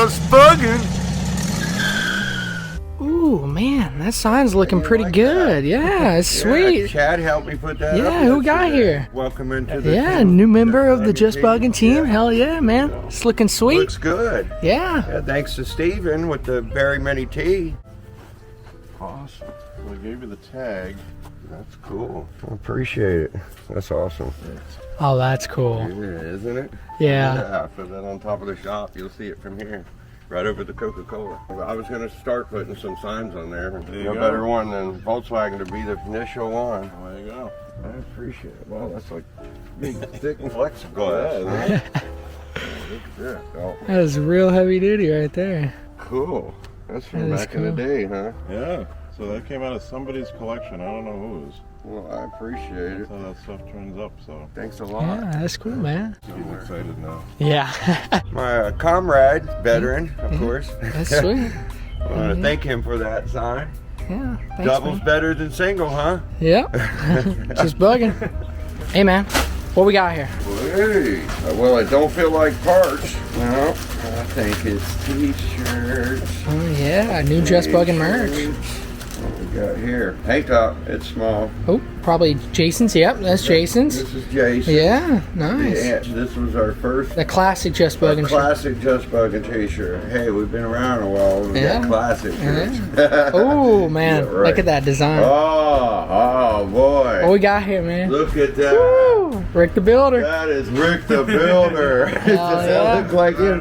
Just Buggin. Ooh, man, that sign's looking pretty good. Yeah, it's sweet. Chad helped me put that up. Yeah, who got here? Welcome into the team. New member of the Just Buggin Team. Hell yeah, man. It's looking sweet. Looks good. Yeah. Thanks to Steven with the very many tea. Awesome. We gave you the tag. That's cool. I appreciate it. That's awesome. Oh, that's cool. Yeah, isn't it? Yeah. Yeah, put that on top of the shop. You'll see it from here. Right over the Coca-Cola. I was going to start putting some signs on there. No better one than Volkswagen to be the initial one. There you go. I appreciate it. Wow, that's like big, thick and plexiglass. Yeah, Yeah. Oh, That is real heavy duty right there. cool. That's from That is back in the cool. day, huh? yeah. So that came out of somebody's collection. I don't know whose. Well, I appreciate it. That's how that stuff turns up. So Thanks a lot. Yeah, that's cool, man. he's excited now. Yeah. My comrade, veteran, of course. That's sweet. I want to thank him for that sign. Yeah. Thanks, Doubles man. better than single, huh? Yep. Just bugging. Hey, man. What we got here? Hey, well, it don't feel like parts. No, I think it's t-shirts. Oh, yeah. New Just Buggin merch. What we got here? Tank top. It's small. Oh, probably Jason's. Yep, that's Jason's. This is Jason. Yeah, nice. Yeah, this was our first The classic Just Buggin Shop. classic Just Buggin t-shirt. Hey, we've been around a while. We Yeah. got classic shirts. Oh, man. Yeah, right. Look at that design. Oh boy. What we got here, man? Look at that. Woo! Rick the Builder. That is Rick the Builder. Does that yeah. look like him?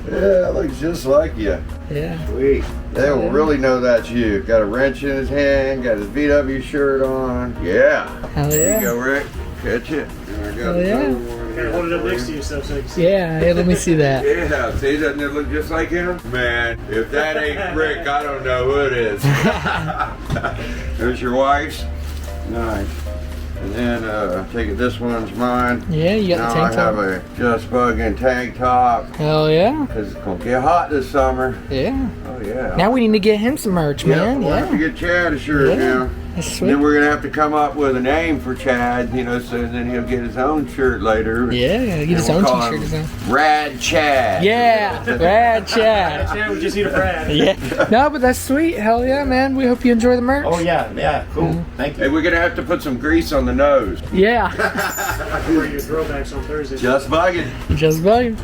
Yeah, it looks just like you. Yeah. Sweet. They'll Yeah. really know that's you. Got a wrench in his hand, got his VW shirt on. Yeah. Hell There yeah. you go, Rick. Catch it. And I got Hell yeah. another one here Hold it up for next to you. yourself so you can see. Yeah, hey, let me see that. Yeah, see, doesn't it look just like him? Man, if that ain't Rick, I don't know who it is. There's your wife's. Nice. And then, take it, this one's mine. Yeah, you got the Now tank I have top. a Just Buggin tank top. Hell yeah. Because it's going to get hot this summer. Yeah. Oh, yeah. Now we need to get him some merch, man. We'll have to Yeah. get Chad a shirt Yeah. now. That's And sweet. then we're going to have to come up with a name for Chad, you know, so then he'll get his own shirt later. Yeah, get And his we'll own call t-shirt him design. Rad Chad. Yeah, Brad Chad. Chad, we just need a Brad. Yeah. No, but that's sweet. Hell yeah, man. We hope you enjoy the merch. Oh yeah, cool. Thank Hey, you. we're going to have to put some grease on the nose. Yeah. I can wear your throwbacks on Thursday. Just Buggin. Just bugging.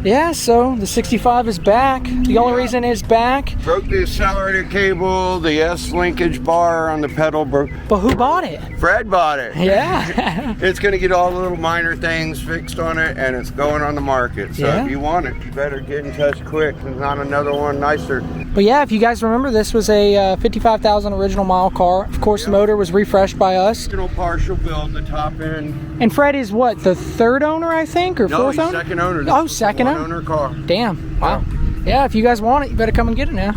Yeah, so the 65 is back. The only reason it's back, Broke the accelerator cable, the S linkage bar on the pedal broke. but who bought it? Fred bought it. Yeah. It's going to get all the little minor things fixed on it, and it's going on the market. So Yeah. if you want it, you better get in touch quick. There's not another one nicer. But yeah, if you guys remember, this was a 55,000 original mile car. Of course, the motor was refreshed by us. Original partial build, the top end. And Fred is what, the third owner, I think, or No, fourth he's owner? second owner. This Oh, was a second owner. one-owner car. Damn. Wow. Yeah, if you guys want it, you better come and get it now.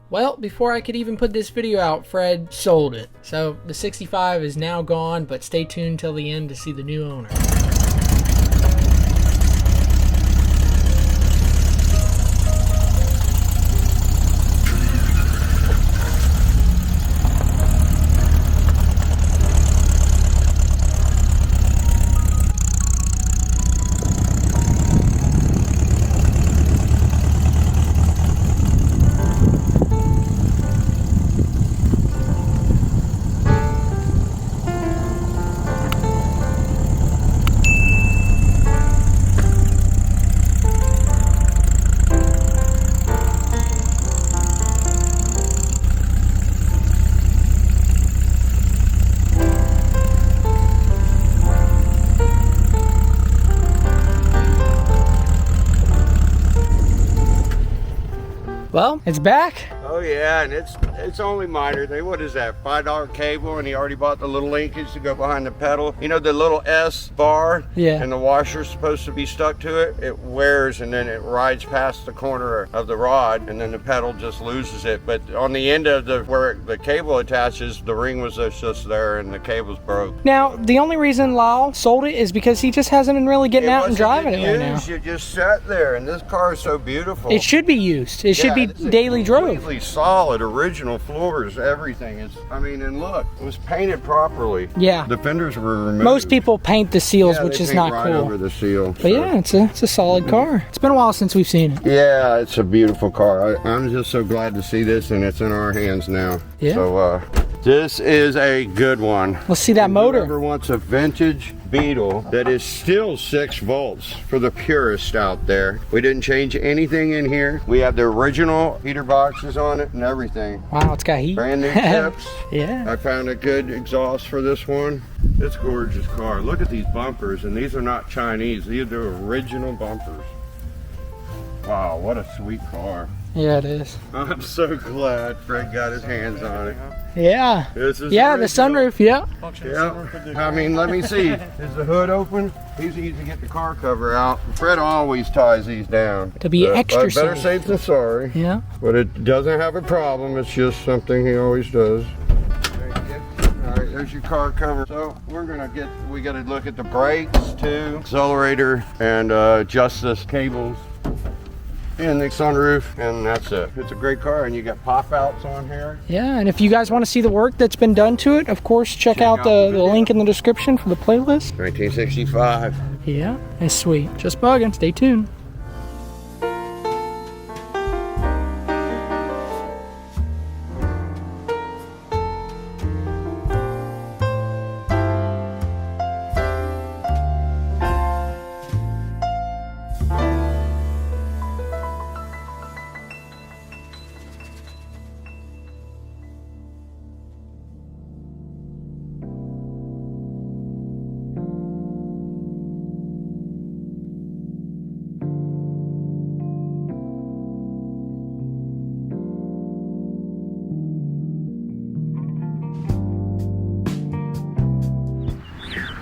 Well, before I could even put this video out, Fred sold it. So the 65 is now gone, but stay tuned till the end to see the new owner. Well, it's back. Oh yeah, and it's it's only minor thing. What is that? $5 cable, and he already bought the little linkage to go behind the pedal. You know the little S bar? Yeah. And the washer's supposed to be stuck to it. It wears and then it rides past the corner of the rod, and then the pedal just loses it. But on the end of where the cable attaches, the ring was just there and the cable's broke. Now, the only reason Lyle sold it is because he just hasn't been really getting out and driving it right now. You just sat there, and this car is so beautiful. It should be used. It should be this is daily drove. Completely solid, original floors, everything. I mean, and look, it was painted properly. Yeah. The fenders were removed. Most people paint the seals, Yeah, which they is paint not right cool. over the seal. But yeah, it's a solid car. It's been a while since we've seen it. Yeah, it's a beautiful car. I'm just so glad to see this, and it's in our hands now. Yeah. So this is a good one. Let's see that motor. Whoever wants a vintage Beetle that is still 6 volts for the purist out there. We didn't change anything in here. We have the original heater boxes on it and everything. Wow, it's got heat. Brand new tips. Yeah. I found a good exhaust for this one. It's a gorgeous car. Look at these bumpers, and these are not Chinese. These are original bumpers. Wow, what a sweet car. Yeah, it is. I'm so glad Fred got his hands on it. Yeah. This is Yeah, the original. sunroof, yeah. Yeah, I mean, let me see. Is the hood open? He's easy to get the car cover out. Fred always ties these down. To be extra better safe. safe than sorry. Yeah. But it doesn't have a problem. It's just something he always does. All right, there's your car cover. So we gotta look at the brakes too, accelerator, and adjust this cables in the sunroof, and that's it. It's a great car, and you got pop outs on here. Yeah, and if you guys want to see the work that's been done to it, of course, check out the link in the description for the playlist. 1965. Yeah, it's sweet. Just bugging. Stay tuned.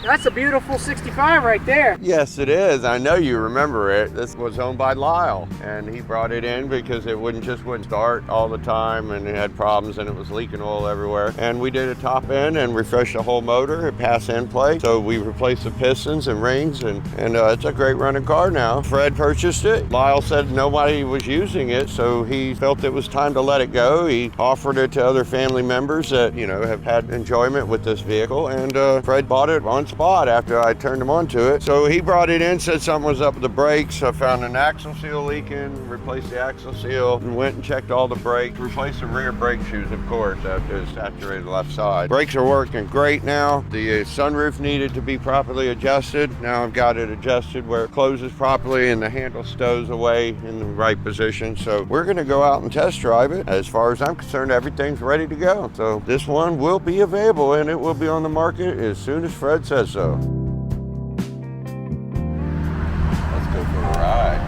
That's a beautiful 65 right there. Yes, it is. I know you remember it. This was owned by Lyle, and he brought it in because it wouldn't start all the time, and it had problems, and it was leaking oil everywhere. And we did a top end and refreshed the whole motor and pass end plate. So we replaced the pistons and rings, and it's a great running car now. Fred purchased it. Lyle said nobody was using it, so he felt it was time to let it go. He offered it to other family members that, you know, have had enjoyment with this vehicle, and Fred bought it on spot after I turned him onto it. So he brought it in, said something was up with the brakes. I found an axle seal leaking, replaced the axle seal, and went and checked all the brakes, replaced the rear brake shoes, of course, after it saturated the left side. Brakes are working great now. The sunroof needed to be properly adjusted. Now I've got it adjusted where it closes properly and the handle stows away in the right position. So we're gonna go out and test drive it. As far as I'm concerned, everything's ready to go. So this one will be available, and it will be on the market as soon as Fred says so. Let's go for a ride.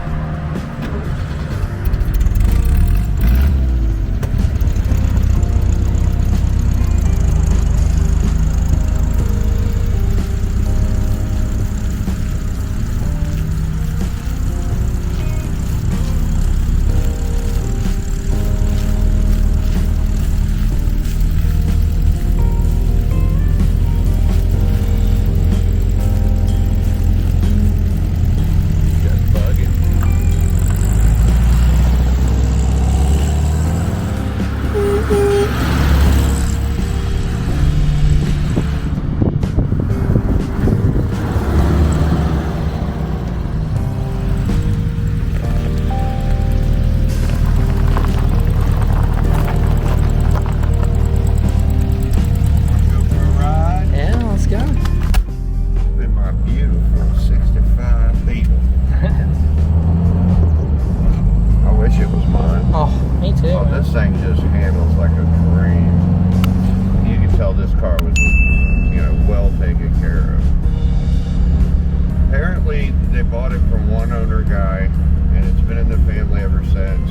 They bought it from one owner guy, and it's been in the family ever since.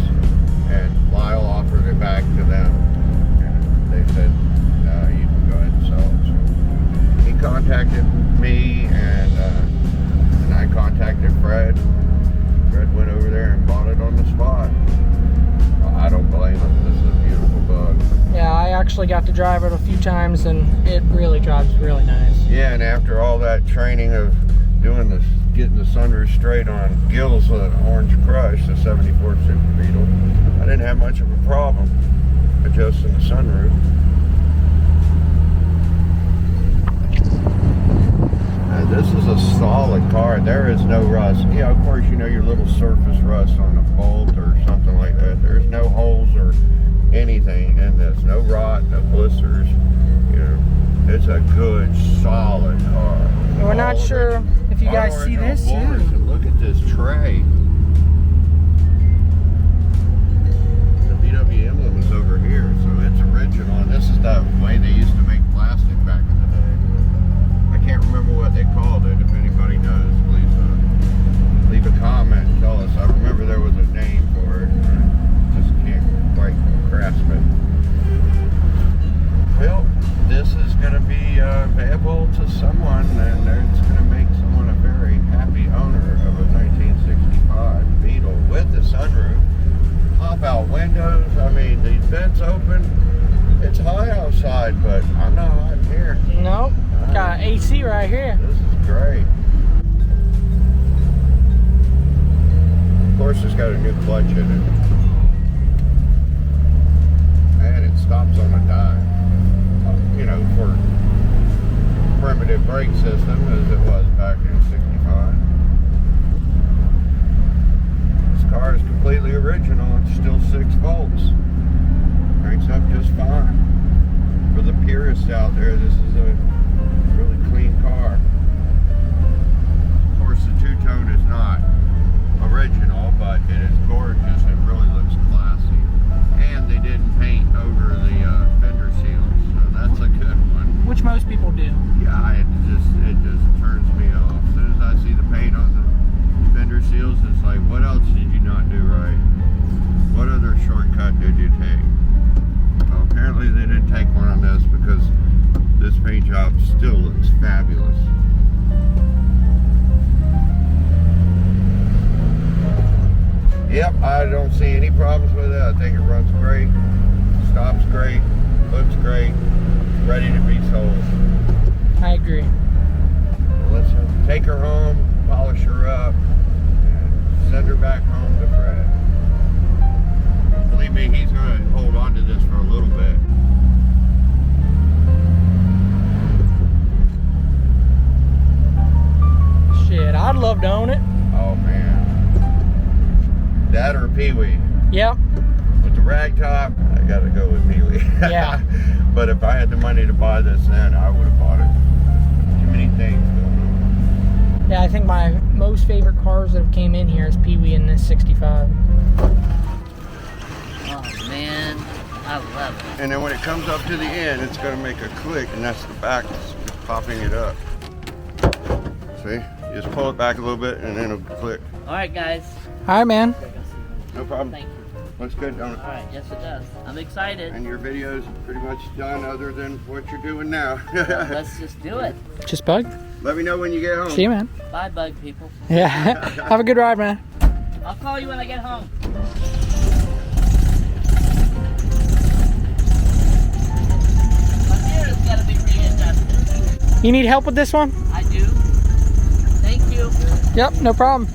And Lyle offered it back to them. actually got to drive it a few times, and it really drives really nice. Yeah, and after all that training of doing this, getting the sunroof straight on Gill's Orange Crush, the 74 Super Beetle, I didn't have much of a problem adjusting the sunroof. And this is a solid car. There is no rust. Yeah, of course, you know your little surface rust on a bolt or something like that. There's no holes or anything in this. No rot, no blisters. You know, it's a good, solid car. And we're not sure if you guys see this. And look at this tray. The VW emblem is over here, so it's original. And this is the way they used to make plastic back in the day. I can't remember what they called it. If anybody knows, please leave a comment and tell us. I remember there was a name for it. I just can't quite grasp it. Well, this is going to be payable to someone, and it's going to make someone a very happy owner of a 1965 Beetle with the sunroof, pop-out windows. I mean, the vents open. It's high outside, but I'm not hot in here. Nope. Got AC right here. This is great. Of course, it's got a new clutch in it. And it stops on a dime. You know, for primitive brake system as it was back in '65. This car is completely original. It's still 6 volts. Cranks up just fine. For the purists out there, this is a really clean car. Of course, the two-tone is not original, but it is gorgeous. It really looks classy. And they didn't paint over the fender seals, so that's a good one. Which most people do. Yeah, it just turns me off. As soon as I see the paint on the fender seals, it's like, what else did you not do right? What other shortcut did you take? Well, apparently they didn't take one on this, because this paint job still looks fabulous. Yep, I don't see any problems with it. I think it runs great, stops great, looks great, ready to be sold. I agree. Let's take her home, polish her up, and send her back home to Fred. Believe me, he's going to hold on to this for a little bit. Shit, I'd love to own it. Oh man. That or Pee-wee. Yep. With the rag top, I gotta go with Pee-wee. Yeah. But if I had the money to buy this then, I would have bought it. Too many things going on. Yeah, I think my most favorite cars that have came in here is Pee-wee and this 65. Oh man, I love it. And then when it comes up to the end, it's gonna make a click, and that's the back just popping it up. See? You just pull it back a little bit and then it'll click. Alright guys. All right, man. No problem. Thank you. Looks good, don't it? Alright, yes it does. I'm excited. And your video's pretty much done other than what you're doing now. Let's just do it. Just bug. Let me know when you get home. See you, man. Bye bug people. Yeah. Have a good ride, man. I'll call you when I get home. My mirror's gotta be readjusted. You need help with this one? I do. Thank you. Yep, no problem.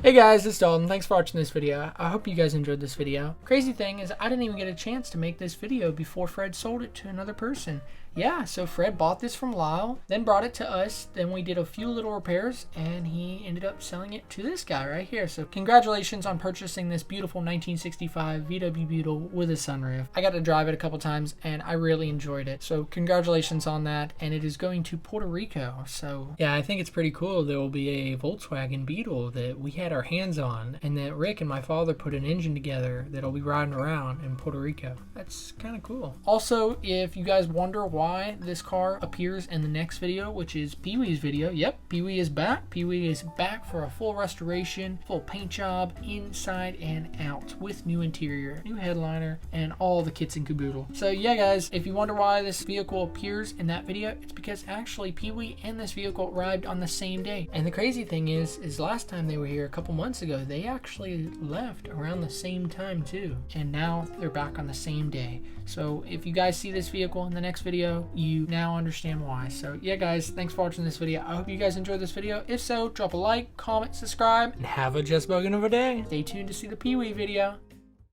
Hey guys, it's Dalton. Thanks for watching this video. I hope you guys enjoyed this video. Crazy thing is I didn't even get a chance to make this video before Fred sold it to another person. Yeah, so Fred bought this from Lyle, then brought it to us, then we did a few little repairs, and he ended up selling it to this guy right here. So congratulations on purchasing this beautiful 1965 VW Beetle with a sunroof. I got to drive it a couple times, and I really enjoyed it. So congratulations on that, and it is going to Puerto Rico. So yeah, I think it's pretty cool. There will be a Volkswagen Beetle that we had our hands on, and that Rick and my father put an engine together that'll be riding around in Puerto Rico. That's kind of cool. Also, if you guys wonder why why this car appears in the next video, which is Pee-wee's video. Yep, Pee-wee is back. Pee-wee is back for a full restoration, full paint job, inside and out, with new interior, new headliner, and all the kits and caboodle. So yeah, guys, if you wonder why this vehicle appears in that video, it's because actually Pee-wee and this vehicle arrived on the same day. And the crazy thing is last time they were here a couple months ago, they actually left around the same time too. And now they're back on the same day. So if you guys see this vehicle in the next video, you now understand why. So yeah, guys, thanks for watching this video. I hope you guys enjoyed this video. If so, drop a like, comment, subscribe, and have a just buggin' of a day. Stay tuned to see the Pee-wee video.